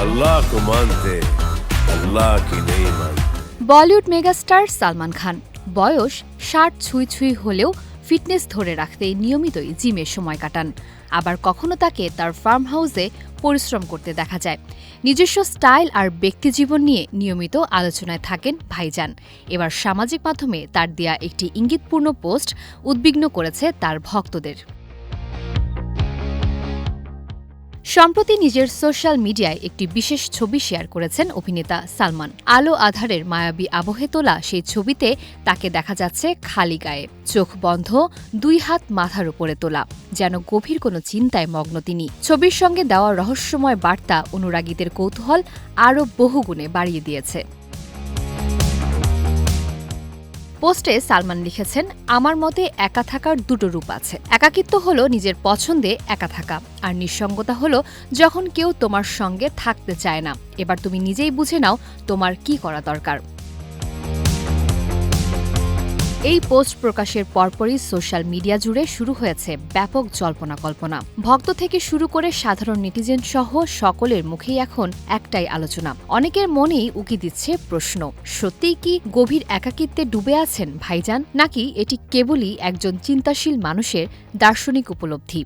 अल्लाह को मानते अल्लाह की नहीं मानते। বলিউড মেগাস্টার সালমান খান বয়স ৬০ ছুঁই ছুঁই হলেও ফিটনেস ধরে রাখতে নিয়মিতই জিমে সময় কাটান। আবার কখনো তাকে তার ফার্ম হাউসে পরিশ্রম করতে দেখা যায়। নিজস্ব স্টাইল আর ব্যক্তিজীবন নিয়ে নিয়মিত আলোচনায় থাকেন ভাইজান। এবার সামাজিক মাধ্যমে তার দেয়া একটি ইঙ্গিতপূর্ণ পোস্ট উদ্বিগ্ন করেছে তার ভক্তদের। সম্প্রতি নিজের সোশ্যাল মিডিয়ায় একটি বিশেষ ছবি শেয়ার করেছেন অভিনেতা সালমান। আলো আঁধারের মায়াবী আবহে তোলা সেই ছবিতে তাকে দেখা যাচ্ছে খালি গায়ে, চোখ বন্ধ, ২ হাত মাথার উপরে তোলা, যেন গভীর কোনো চিন্তায় মগ্ন তিনি। ছবির সঙ্গে দেওয়া রহস্যময় বার্তা অনুরাগীদের কৌতূহল আরও বহুগুণে বাড়িয়ে দিয়েছে। পোস্টে সালমান লিখেছেন, আমার মতে একা থাকার দুটো রূপ আছে। একাকিত্ব হলো নিজের পছন্দে একা থাকা, আর নিঃসঙ্গতা হলো যখন কেউ তোমার সঙ্গে থাকতে চায় না। এবার তুমি নিজেই বুঝে নাও তোমার কি করা দরকার। এই পোস্ট প্রকাশের পরপরই সোশ্যাল মিডিয়া জুড়ে শুরু হয়েছে ব্যাপক জল্পনা কল্পনা। ভক্ত থেকে শুরু করে সাধারণ নেটিজেন সহ সকলের মুখেই এখন একটাই আলোচনা। অনেকের মনেই উকি দিচ্ছে প্রশ্ন, সত্যিই কি গভীর একাকিত্বে ডুবে আছেন ভাইজান, নাকি এটি কেবলই একজন চিন্তাশীল মানুষের দার্শনিক উপলব্ধি?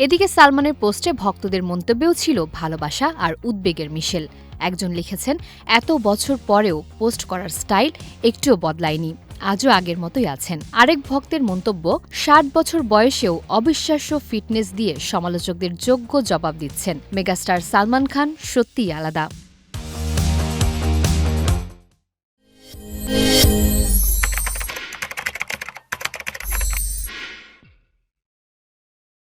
এদিকে সালমানের পোস্টে ভক্তদের মন্তব্যেও ছিল ভালোবাসা আর উদ্বেগের মিশেল। একজন লিখেছেন, এত বছর পরেও পোস্ট করার স্টাইল একটুও বদলায়নি, আজও আগের মতোই আছেন। আরেক ভক্তের মন্তব্য, ৬০ বছর বয়সেও অবিশ্বাস্য ফিটনেস দিয়ে সমালোচকদের যোগ্য জবাব দিচ্ছেন। মেগাস্টার সালমান খান সত্যিই আলাদা।